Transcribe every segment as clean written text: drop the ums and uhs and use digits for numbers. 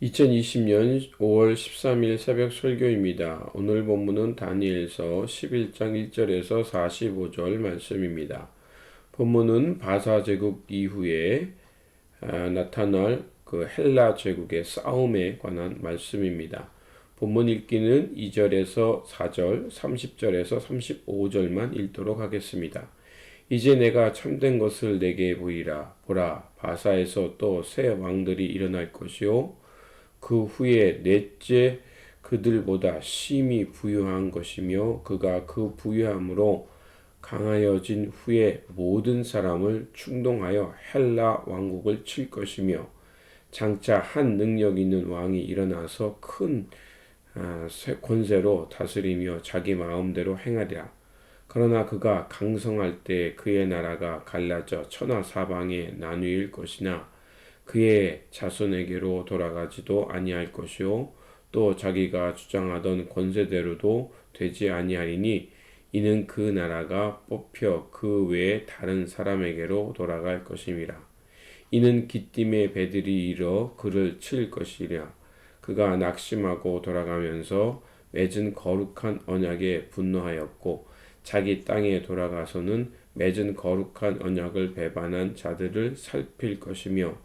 2020년 5월 13일 새벽 설교입니다. 오늘 본문은 다니엘서 11장 1절에서 45절 말씀입니다. 본문은 바사 제국 이후에 나타날 그 헬라 제국의 싸움에 관한 말씀입니다. 본문 읽기는 2절에서 4절, 30절에서 35절만 읽도록 하겠습니다. 이제 내가 참된 것을 내게 보이라. 보라, 바사에서 또 새 왕들이 일어날 것이요 그 후에 넷째 그들보다 심히 부유한 것이며 그가 그 부유함으로 강하여진 후에 모든 사람을 충동하여 헬라 왕국을 칠 것이며 장차 한 능력 있는 왕이 일어나서 큰 권세로 다스리며 자기 마음대로 행하리라. 그러나 그가 강성할 때 그의 나라가 갈라져 천하사방에 나뉘일 것이나 그의 자손에게로 돌아가지도 아니할 것이요 또 자기가 주장하던 권세대로도 되지 아니하리니 이는 그 나라가 뽑혀 그 외에 다른 사람에게로 돌아갈 것임이라. 이는 기띔의 배들이 일어 그를 칠 것이랴. 그가 낙심하고 돌아가면서 맺은 거룩한 언약에 분노하였고 자기 땅에 돌아가서는 맺은 거룩한 언약을 배반한 자들을 살필 것이며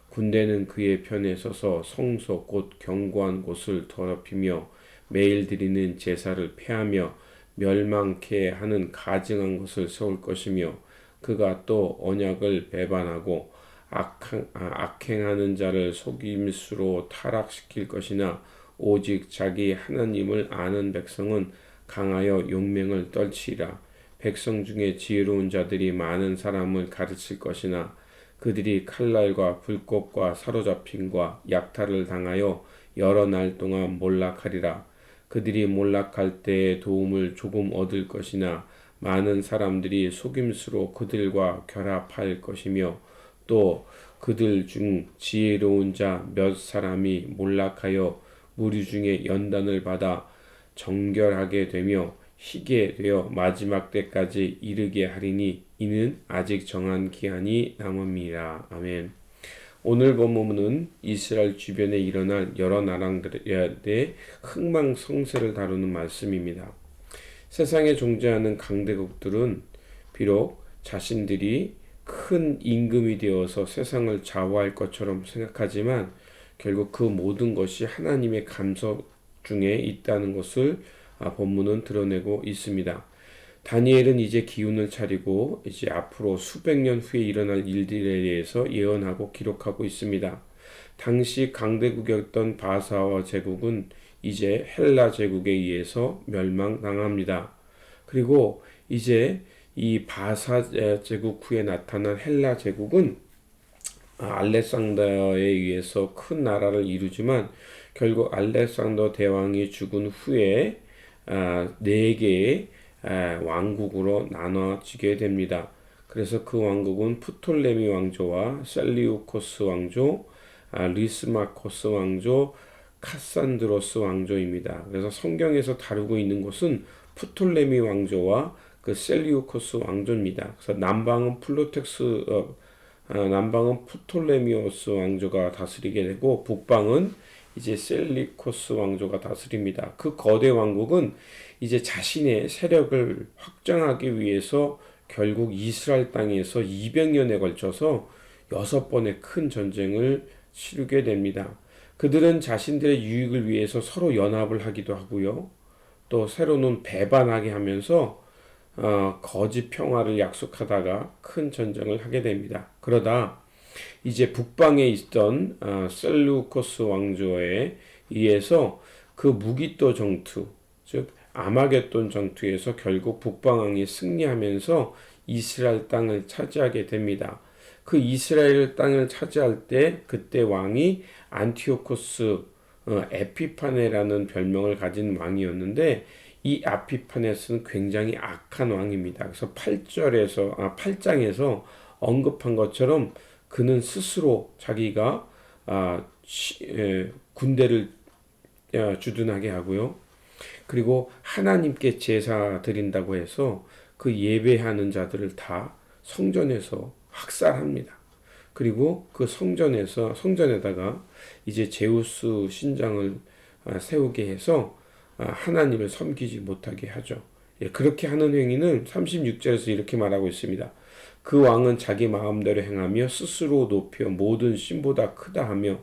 군대는 그의 편에 서서 성소 곧 견고한 곳을 더럽히며 매일 드리는 제사를 폐하며 멸망케 하는 가증한 것을 세울 것이며 그가 또 언약을 배반하고 악행하는 자를 속임수로 타락시킬 것이나 오직 자기 하나님을 아는 백성은 강하여 용맹을 떨치리라. 백성 중에 지혜로운 자들이 많은 사람을 가르칠 것이나 그들이 칼날과 불꽃과 사로잡힘과 약탈을 당하여 여러 날 동안 몰락하리라. 그들이 몰락할 때에 도움을 조금 얻을 것이나 많은 사람들이 속임수로 그들과 결합할 것이며 또 그들 중 지혜로운 자 몇 사람이 몰락하여 무리 중에 연단을 받아 정결하게 되며 희게 되어 마지막 때까지 이르게 하리니 이는 아직 정한 기한이 남음이라. 아멘. 오늘 본문은 이스라엘 주변에 일어날 여러 나라들의 흥망성쇠를 다루는 말씀입니다. 세상에 존재하는 강대국들은 비록 자신들이 큰 임금이 되어서 세상을 좌우할 것처럼 생각하지만 결국 그 모든 것이 하나님의 감석 중에 있다는 것을 본문은 드러내고 있습니다. 다니엘은 이제 기운을 차리고 이제 앞으로 수백 년 후에 일어날 일들에 대해서 예언하고 기록하고 있습니다. 당시 강대국이었던 바사와 제국은 이제 헬라 제국에 의해서 멸망당합니다. 그리고 이제 이 바사 제국 후에 나타난 헬라 제국은 알렉산더에 의해서 큰 나라를 이루지만 결국 알렉산더 대왕이 죽은 후에 네 개의 왕국으로 나눠지게 됩니다. 그래서 그 왕국은 프톨레미 왕조와 셀리우코스 왕조, 리스마코스 왕조, 카산드로스 왕조입니다. 그래서 성경에서 다루고 있는 것은 프톨레미 왕조와 그 셀리우코스 왕조입니다. 그래서 남방은 남방은 프톨레미오스 왕조가 다스리게 되고 북방은 이제 셀리코스 왕조가 다스립니다. 그 거대 왕국은 이제 자신의 세력을 확장하기 위해서 결국 이스라엘 땅에서 200년에 걸쳐서 6번의 큰 전쟁을 치르게 됩니다. 그들은 자신들의 유익을 위해서 서로 연합을 하기도 하고요. 또 서로는 배반하게 하면서 거짓 평화를 약속하다가 큰 전쟁을 하게 됩니다. 그러다 이제 북방에 있던 셀루코스 왕조에 의해서 그 무기토 정투, 즉 아마겟돈 정투에서 결국 북방왕이 승리하면서 이스라엘 땅을 차지하게 됩니다. 그 이스라엘 땅을 차지할 때 그때 왕이 안티오코스 에피파네라는 별명을 가진 왕이었는데 이 아피파네스는 굉장히 악한 왕입니다. 그래서 8장에서 언급한 것처럼 그는 스스로 자기가 군대를 주둔하게 하고요. 그리고 하나님께 제사 드린다고 해서 그 예배하는 자들을 다 성전에서 학살합니다. 그리고 그 성전에다가 이제 제우스 신장을 세우게 해서 하나님을 섬기지 못하게 하죠. 예, 그렇게 하는 행위는 36절에서 이렇게 말하고 있습니다. 그 왕은 자기 마음대로 행하며 스스로 높여 모든 신보다 크다 하며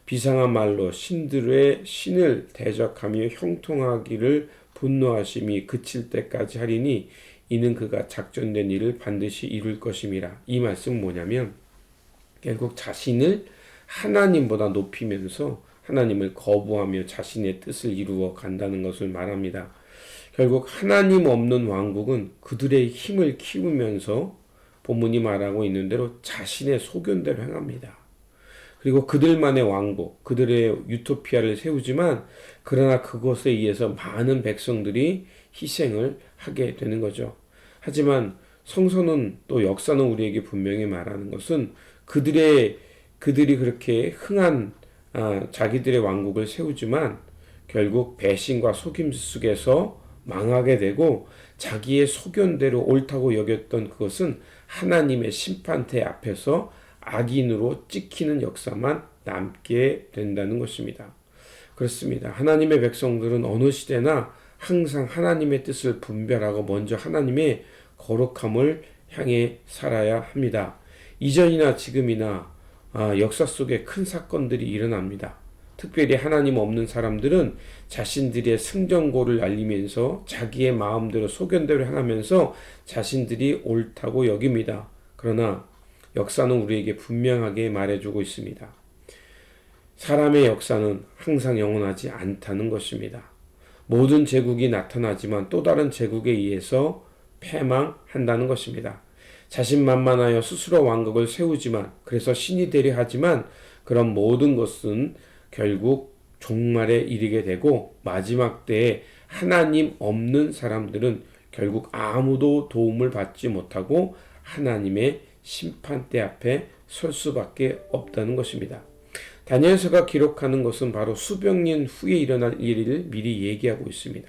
비상한 말로 신들의 신을 대적하며 형통하기를 분노하심이 그칠 때까지 하리니 이는 그가 작전된 일을 반드시 이룰 것임이라. 이 말씀은 뭐냐면 결국 자신을 하나님보다 높이면서 하나님을 거부하며 자신의 뜻을 이루어 간다는 것을 말합니다. 결국 하나님 없는 왕국은 그들의 힘을 키우면서 본문이 말하고 있는 대로 자신의 소견대로 행합니다. 그리고 그들만의 왕국, 그들의 유토피아를 세우지만 그러나 그것에 의해서 많은 백성들이 희생을 하게 되는 거죠. 하지만 성서는 또 역사는 우리에게 분명히 말하는 것은 그들이 그렇게 흥한 자기들의 왕국을 세우지만 결국 배신과 속임수 속에서 망하게 되고 자기의 소견대로 옳다고 여겼던 그것은 하나님의 심판대 앞에서 악인으로 찍히는 역사만 남게 된다는 것입니다. 그렇습니다. 하나님의 백성들은 어느 시대나 항상 하나님의 뜻을 분별하고 먼저 하나님의 거룩함을 향해 살아야 합니다. 이전이나 지금이나 역사 속에 큰 사건들이 일어납니다. 특별히 하나님 없는 사람들은 자신들의 승전고를 알리면서 자기의 마음대로 소견대로 행하면서 자신들이 옳다고 여깁니다. 그러나 역사는 우리에게 분명하게 말해주고 있습니다. 사람의 역사는 항상 영원하지 않다는 것입니다. 모든 제국이 나타나지만 또 다른 제국에 의해서 패망한다는 것입니다. 자신만만하여 스스로 왕국을 세우지만 그래서 신이 되려 하지만 그런 모든 것은 결국 종말에 이르게 되고 마지막 때에 하나님 없는 사람들은 결국 아무도 도움을 받지 못하고 하나님의 심판대 앞에 설 수밖에 없다는 것입니다. 다니엘서가 기록하는 것은 바로 수백 년 후에 일어날 일을 미리 얘기하고 있습니다.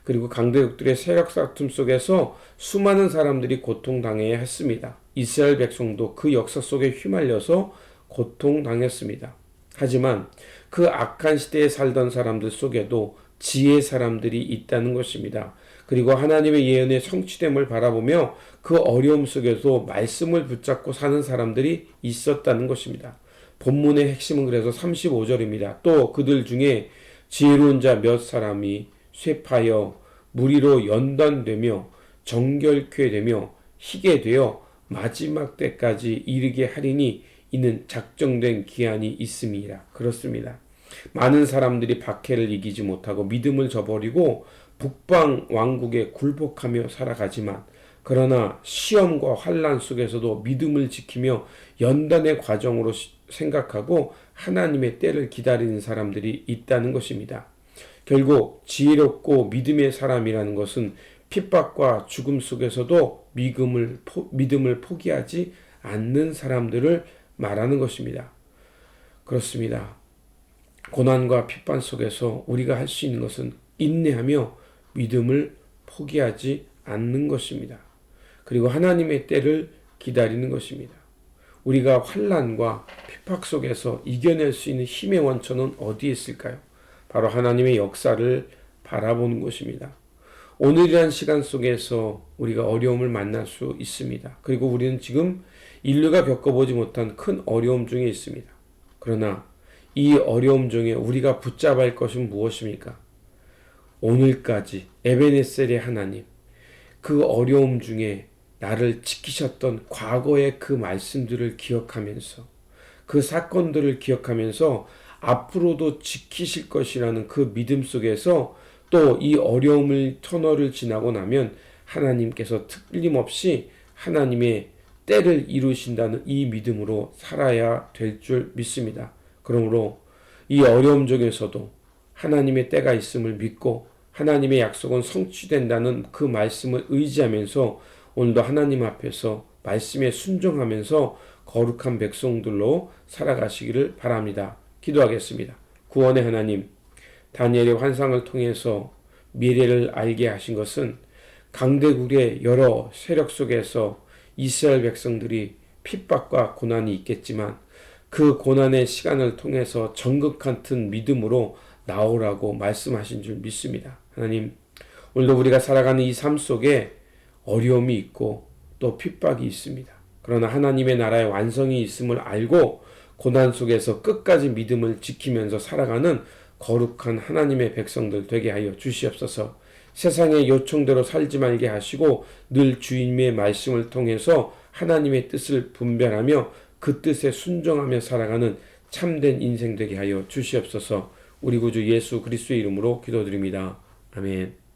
그리고 강대국들의 세력 다툼 속에서 수많은 사람들이 고통당해야 했습니다. 이스라엘 백성도 그 역사 속에 휘말려서 고통당했습니다. 하지만 그 악한 시대에 살던 사람들 속에도 지혜의 사람들이 있다는 것입니다. 그리고 하나님의 예언의 성취됨을 바라보며 그 어려움 속에서 말씀을 붙잡고 사는 사람들이 있었다는 것입니다. 본문의 핵심은 그래서 35절입니다. 또 그들 중에 지혜로운 자 몇 사람이 쇠파여 무리로 연단되며 정결케 되며 희게 되어 마지막 때까지 이르게 하리니 이는 작정된 기한이 있음이라. 그렇습니다. 많은 사람들이 박해를 이기지 못하고 믿음을 저버리고 북방 왕국에 굴복하며 살아가지만 그러나 시험과 환난 속에서도 믿음을 지키며 연단의 과정으로 생각하고 하나님의 때를 기다리는 사람들이 있다는 것입니다. 결국 지혜롭고 믿음의 사람이라는 것은 핍박과 죽음 속에서도 믿음을 포기하지 않는 사람들을 말하는 것입니다. 그렇습니다. 고난과 핍박 속에서 우리가 할 수 있는 것은 인내하며 믿음을 포기하지 않는 것입니다. 그리고 하나님의 때를 기다리는 것입니다. 우리가 환난과 핍박 속에서 이겨낼 수 있는 힘의 원천은 어디에 있을까요? 바로 하나님의 역사를 바라보는 것입니다. 오늘이란 시간 속에서 우리가 어려움을 만날 수 있습니다. 그리고 우리는 지금 인류가 겪어보지 못한 큰 어려움 중에 있습니다. 그러나 이 어려움 중에 우리가 붙잡아야 할 것은 무엇입니까? 오늘까지 에베네셀의 하나님, 그 어려움 중에 나를 지키셨던 과거의 그 말씀들을 기억하면서 그 사건들을 기억하면서 앞으로도 지키실 것이라는 그 믿음 속에서 또 이 어려움을 터널을 지나고 나면 하나님께서 틀림없이 하나님의 때를 이루신다는 이 믿음으로 살아야 될 줄 믿습니다. 그러므로 이 어려움 중에서도 하나님의 때가 있음을 믿고 하나님의 약속은 성취된다는 그 말씀을 의지하면서 오늘도 하나님 앞에서 말씀에 순종하면서 거룩한 백성들로 살아가시기를 바랍니다. 기도하겠습니다. 구원의 하나님, 다니엘의 환상을 통해서 미래를 알게 하신 것은 강대국의 여러 세력 속에서 이스라엘 백성들이 핍박과 고난이 있겠지만 그 고난의 시간을 통해서 정극 같은 믿음으로 나오라고 말씀하신 줄 믿습니다. 하나님, 오늘도 우리가 살아가는 이 삶 속에 어려움이 있고 또 핍박이 있습니다. 그러나 하나님의 나라의 완성이 있음을 알고 고난 속에서 끝까지 믿음을 지키면서 살아가는 거룩한 하나님의 백성들 되게 하여 주시옵소서. 세상의 요청대로 살지 말게 하시고 늘 주님의 말씀을 통해서 하나님의 뜻을 분별하며 그 뜻에 순종하며 살아가는 참된 인생 되게 하여 주시옵소서. 우리 구주 예수 그리스도의 이름으로 기도드립니다. 아멘.